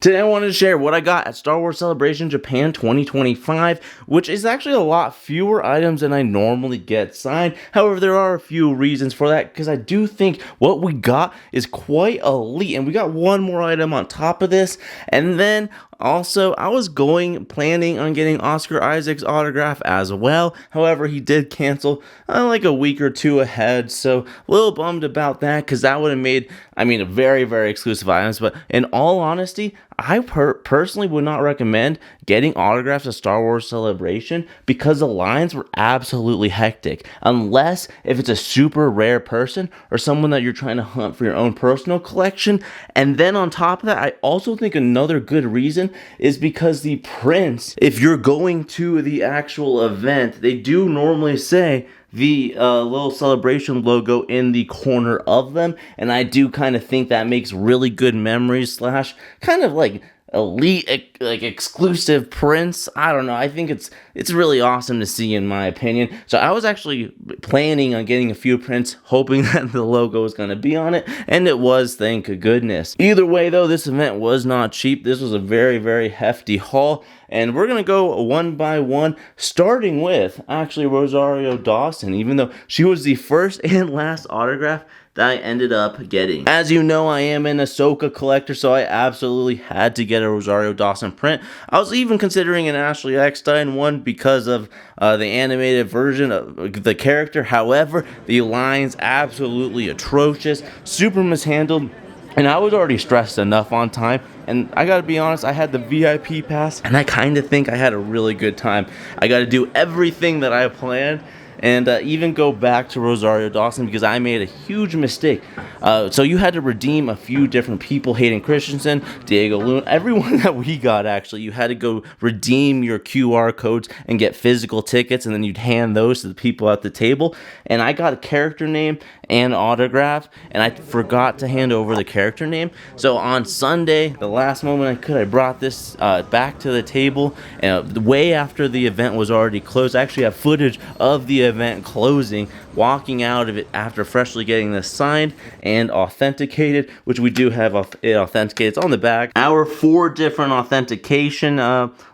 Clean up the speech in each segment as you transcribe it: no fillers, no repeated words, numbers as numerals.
Today I wanted to share what I got at Star Wars Celebration Japan 2025, which is actually a lot fewer items than I normally get signed. However, there are a few reasons for that, because I do think what we got is quite elite, and we got one more item on top of this. And then also, I was planning on getting Oscar Isaac's autograph as well. However, he did cancel like a week or two ahead, so a little bummed about that, because that would have made, a very, very exclusive items. But in all honesty, I personally would not recommend getting autographs at Star Wars Celebration, because the lines were absolutely hectic. Unless if it's a super rare person or someone that you're trying to hunt for your own personal collection. And then on top of that, I also think another good reason is because the prints, if you're going to the actual event, they do normally say the little celebration logo in the corner of them, and I do kind of think that makes really good memories slash kind of like elite, like exclusive prints. I don't know, I think it's really awesome to see, in my opinion. So I was actually planning on getting a few prints, hoping that the logo was going to be on it, and it was, thank goodness. Either way though, this event was not cheap. This was a very, very hefty haul, and we're going to go one by one, starting with actually Rosario Dawson, even though she was the first and last autograph that I ended up getting. As you know, I am an Ahsoka collector, so I absolutely had to get a Rosario Dawson print. I was even considering an Ashley Eckstein one because of the animated version of the character. However, the line's absolutely atrocious, super mishandled, and I was already stressed enough on time. And I gotta be honest, I had the VIP pass, and I kind of think I had a really good time. I gotta do everything that I planned, and even go back to Rosario Dawson, because I made a huge mistake. So you had to redeem a few different people: Hayden Christensen, Diego Luna, everyone that we got. Actually, you had to go redeem your QR codes and get physical tickets, and then you'd hand those to the people at the table. And I got a character name and autograph, and I forgot to hand over the character name. So on Sunday, the last moment I could, I brought this back to the table, and way after the event was already closed. I actually have footage of the event closing, walking out of it after freshly getting this signed and authenticated, which we do have it authenticated. It's on the back. Our 4 different authentication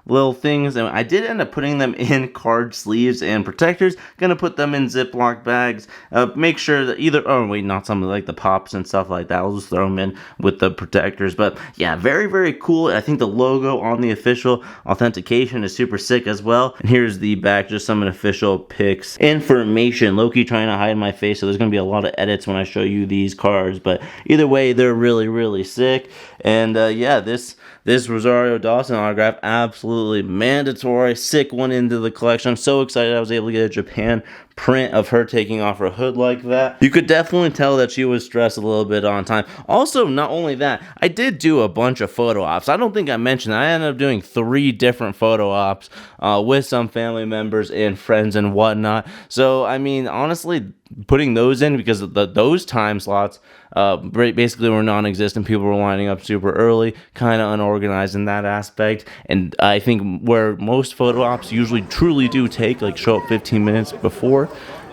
little things, and I did end up putting them in card sleeves and protectors. Gonna put them in Ziploc bags. Make sure that not something like the pops and stuff like that. I'll just throw them in with the protectors. But yeah, very, very cool. I think the logo on the official authentication is super sick as well. And here's the back, just some official pics, information. Loki trying to hide my face, so there's gonna be a lot of edits when I show you these cards. But either way, they're really, really sick. And yeah, this Rosario Dawson autograph, absolutely mandatory. Sick one into the collection. I'm so excited I was able to get a Japan print of her taking off her hood like that. You could definitely tell that she was stressed a little bit on time. Also, not only that, I did do a bunch of photo ops. I don't think I mentioned that. I ended up doing 3 different photo ops with some family members and friends and whatnot. So, honestly, putting those in, because those time slots basically were non-existent. People were lining up super early, kind of unorganized in that aspect. And I think where most photo ops usually truly do take, like show up 15 minutes before,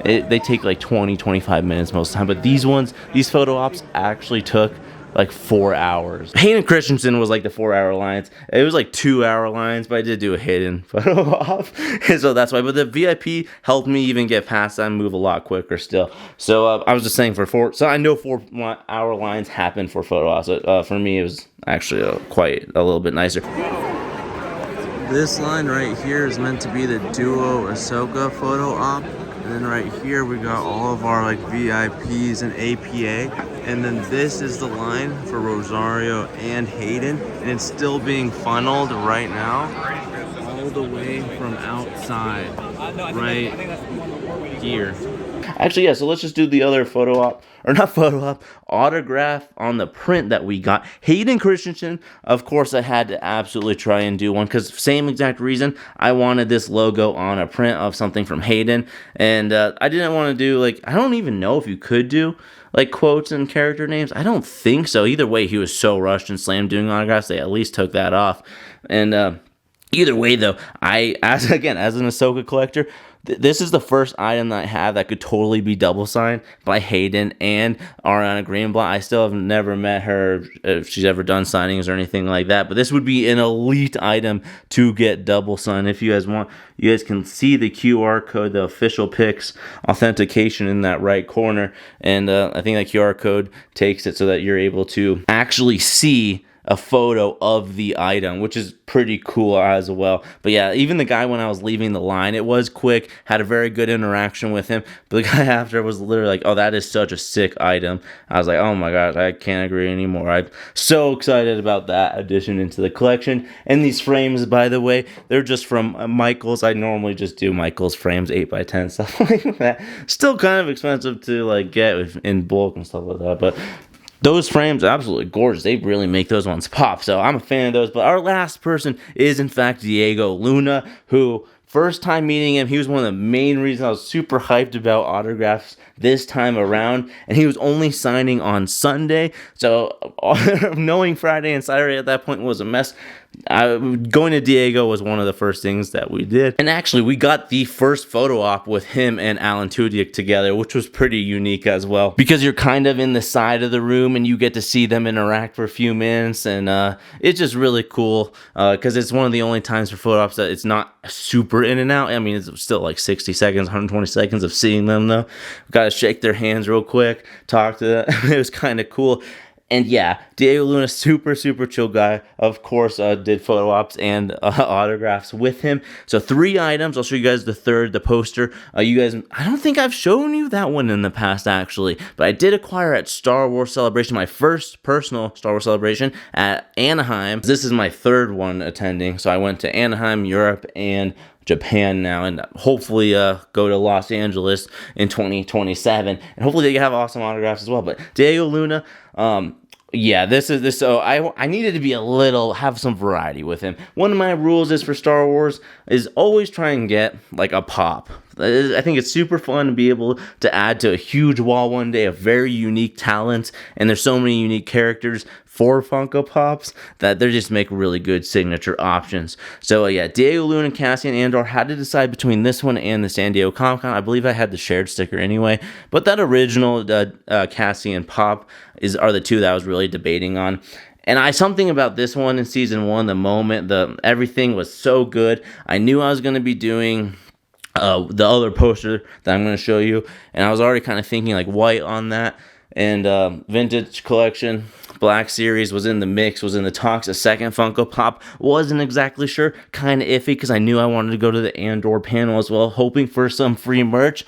they take like 20-25 minutes most of the time. But these photo ops actually took like 4 hours. Hayden Christensen was like the 4-hour lines. It was like 2-hour lines, but I did do a hidden photo op, and so that's why. But the VIP helped me even get past that and move a lot quicker still. So I was just saying so I know 4-hour lines happen for photo ops. So, for me, it was actually quite a little bit nicer. This line right here is meant to be the duo Ahsoka photo op. And then right here we got all of our like VIPs and APA. And then this is the line for Rosario and Hayden. And it's still being funneled right now, all the way from outside, right here. Actually, yeah, so let's just do the other autograph on the print that we got. Hayden Christensen, of course, I had to absolutely try and do one, because same exact reason. I wanted this logo on a print of something from Hayden, and I didn't want to do, I don't even know if you could do quotes and character names. I don't think so. Either way, he was so rushed and slammed doing autographs, they at least took that off. And either way, though, as an Ahsoka collector, This is the first item that I have that could totally be double signed by Hayden and Ariana Greenblatt. I still have never met her, if she's ever done signings or anything like that, but this would be an elite item to get double signed. If you guys want, you guys can see the QR code, the official Pix authentication in that right corner, and I think that QR code takes it so that you're able to actually see a photo of the item, which is pretty cool as well. But yeah, even the guy when I was leaving the line, it was quick, had a very good interaction with him. But the guy after was literally like, oh, that is such a sick item. I was like, oh my gosh, I can't agree anymore. I'm so excited about that addition into the collection. And these frames, by the way, they're just from Michaels. I normally just do Michaels frames, 8x10, stuff like that. Still kind of expensive to like get in bulk and stuff like that, but those frames, absolutely gorgeous. They really make those ones pop. So I'm a fan of those. But our last person is, in fact, Diego Luna, who, first time meeting him, he was one of the main reasons I was super hyped about autographs this time around. And he was only signing on Sunday. So knowing Friday and Saturday at that point was a mess. Going to Diego was one of the first things that we did. And actually, we got the first photo op with him and Alan Tudyk together, which was pretty unique as well. Because you're kind of in the side of the room and you get to see them interact for a few minutes. And it's just really cool because it's one of the only times for photo ops that it's not super in and out. I mean, it's still like 60 seconds, 120 seconds of seeing them, though. Got to shake their hands real quick, talk to them. It was kind of cool. And yeah, Diego Luna, super chill guy. Of course, did photo ops and autographs with him. So 3 items. I'll show you guys the third, the poster. You guys, I don't think I've shown you that one in the past, actually. But I did acquire at Star Wars Celebration, my first personal Star Wars Celebration at Anaheim. This is my third one attending. So I went to Anaheim, Europe, and Japan now, and hopefully go to Los Angeles in 2027, and hopefully they have awesome autographs as well. But Diego Luna, yeah, this. So I needed to be have some variety with him. One of my rules is for Star Wars is always try and get like a pop. I think it's super fun to be able to add to a huge wall one day of very unique talents, and there's so many unique characters for Funko Pops that they just make really good signature options. So yeah, Diego Luna, Cassian, Andor, had to decide between this one and the San Diego Comic-Con. I believe I had the shared sticker anyway, but that original Cassian Pop are the two that I was really debating on. And something about this one in season 1, the moment, everything was so good. I knew I was going to be doing the other poster that I'm going to show you, and I was already kind of thinking like white on that. And vintage collection, Black Series was in the mix, was in the talks. A second Funko Pop, wasn't exactly sure, kind of iffy because I knew I wanted to go to the Andor panel as well, hoping for some free merch.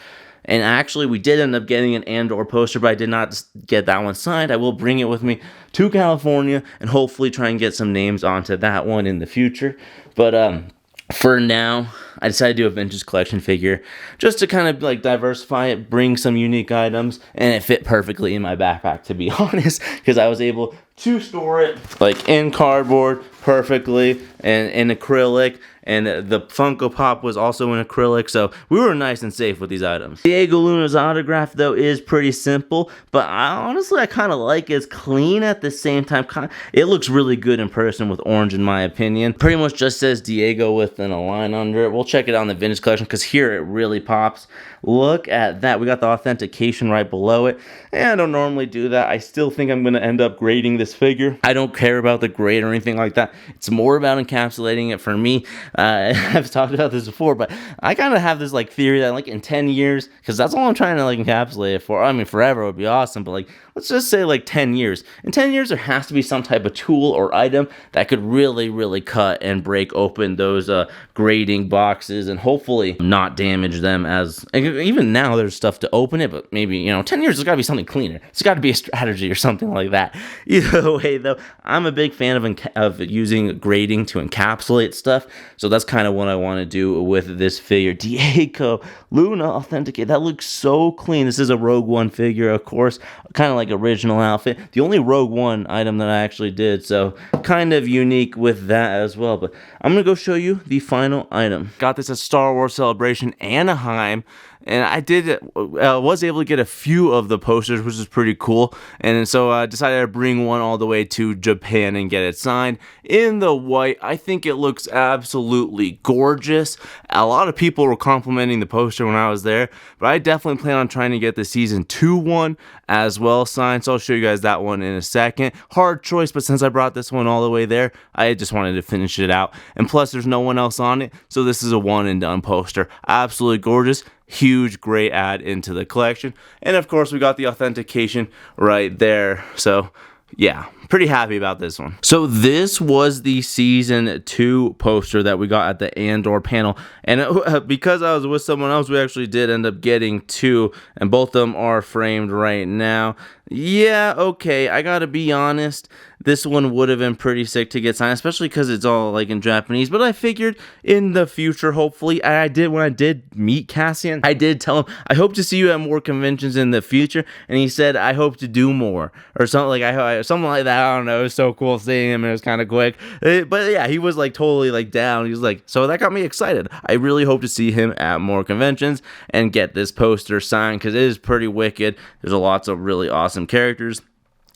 And actually, we did end up getting an Andor poster, but I did not get that one signed. I will bring it with me to California and hopefully try and get some names onto that one in the future. But for now, I decided to do a vintage collection figure just to kind of like diversify it, bring some unique items, and it fit perfectly in my backpack, to be honest, because I was able to store it like in cardboard perfectly and in acrylic, and the Funko Pop was also in acrylic, so we were nice and safe with these items. Diego Luna's autograph, though, is pretty simple, but honestly, I kind of like it. It's clean at the same time. It looks really good in person with orange, in my opinion. Pretty much just says Diego with a line under it. We'll check it out in the vintage collection, because here it really pops. Look at that. We got the authentication right below it, and I don't normally do that. I still think I'm going to end up grading this figure. I don't care about the grade or anything like that. It's more about encapsulating it for me. I've talked about this before, but I kind of have this like theory that like in 10 years, because that's all I'm trying to like encapsulate it for. I mean, forever would be awesome, but like let's just say like 10 years. In 10 years, there has to be some type of tool or item that could really cut and break open those grading boxes and hopefully not damage them. As even now, there's stuff to open it, but maybe 10 years, there's got to be something cleaner. It's got to be a strategy or something like that. Either way, though, I'm a big fan of using grading to encapsulate stuff. So that's kind of what I want to do with this figure. Diego Luna Authenticate. That looks so clean. This is a Rogue One figure, of course. Kind of like original outfit. The only Rogue One item that I actually did. So kind of unique with that as well. But I'm going to go show you the final item. Got this at Star Wars Celebration Anaheim. and I was able to get a few of the posters, which is pretty cool. And so I decided to bring one all the way to Japan and get it signed in the white. I think it looks absolutely gorgeous. A lot of people were complimenting the poster when I was there, but I definitely plan on trying to get the season 2 one as well signed, so I'll show you guys that one in a second. Hard choice, but since I brought this one all the way there, I just wanted to finish it out. And plus, there's no one else on it, so this is a one and done poster. Absolutely gorgeous. Huge, great add into the collection. And of course, we got the authentication right there. So yeah, pretty happy about this one. So this was the season 2 poster that we got at the Andor panel, and because I was with someone else, we actually did end up getting 2, and both of them are framed right now. Yeah, okay, I gotta be honest, this one would have been pretty sick to get signed, especially because it's all like in Japanese, but I figured in the future, hopefully, when I did meet Cassian, I did tell him, I hope to see you at more conventions in the future, and he said, I hope to do more, or something like, something like that. I don't know, it was so cool seeing him, and it was kind of quick, but yeah, he was like totally like down. He was like, so that got me excited. I really hope to see him at more conventions and get this poster signed, because it is pretty wicked. There's lots of really awesome characters,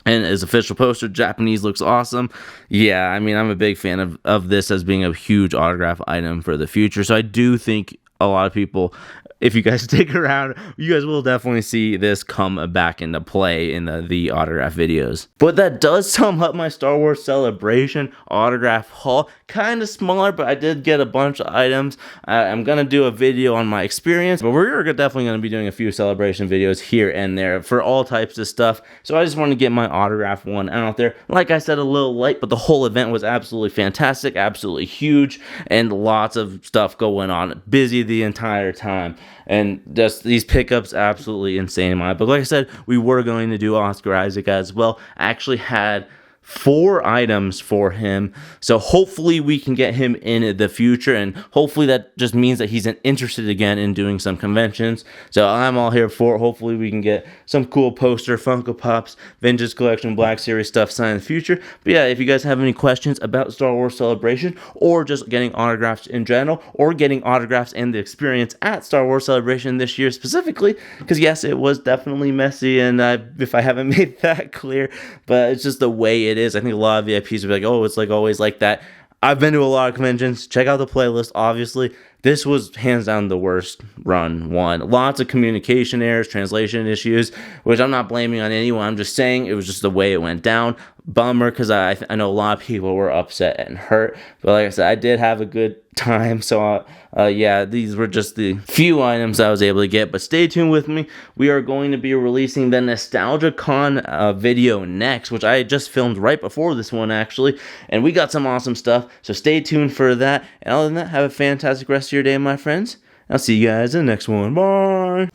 and his official poster, Japanese, looks awesome. Yeah, I mean, I'm a big fan of this as being a huge autograph item for the future, so I do think a lot of people, if you guys stick around, you guys will definitely see this come back into play in the autograph videos. But that does sum up my Star Wars Celebration autograph haul. Kind of smaller, but I did get a bunch of items. I'm going to do a video on my experience, but we're definitely going to be doing a few Celebration videos here and there for all types of stuff. So I just want to get my autograph one out there. Like I said, a little light, but the whole event was absolutely fantastic, absolutely huge, and lots of stuff going on. Busy the entire time. And just these pickups, absolutely insane in my book. Like I said, we were going to do Oscar Isaac as well. I actually had 4 items for him, so hopefully we can get him in the future, and hopefully that just means that he's interested again in doing some conventions. So I'm all here for it. Hopefully we can get some cool poster, Funko Pops, Vintage Collection, Black Series stuff signed in the future. But yeah, if you guys have any questions about Star Wars Celebration, or just getting autographs in general, or getting autographs and the experience at Star Wars Celebration this year specifically, because yes, it was definitely messy, and if I haven't made that clear, but it's just the way it is. I think a lot of VIPs will be like, oh, it's like always like that. I've been to a lot of conventions. Check out the playlist, obviously. This was hands down the worst run one. Lots of communication errors, translation issues, which I'm not blaming on anyone. I'm just saying it was just the way it went down. Bummer, because I know a lot of people were upset and hurt. But like I said, I did have a good time. So yeah, these were just the few items I was able to get. But stay tuned with me. We are going to be releasing the Nostalgia Con video next, which I just filmed right before this one, actually. And we got some awesome stuff. So stay tuned for that. And other than that, have a fantastic rest of your day, my friends. I'll see you guys in the next one. Bye!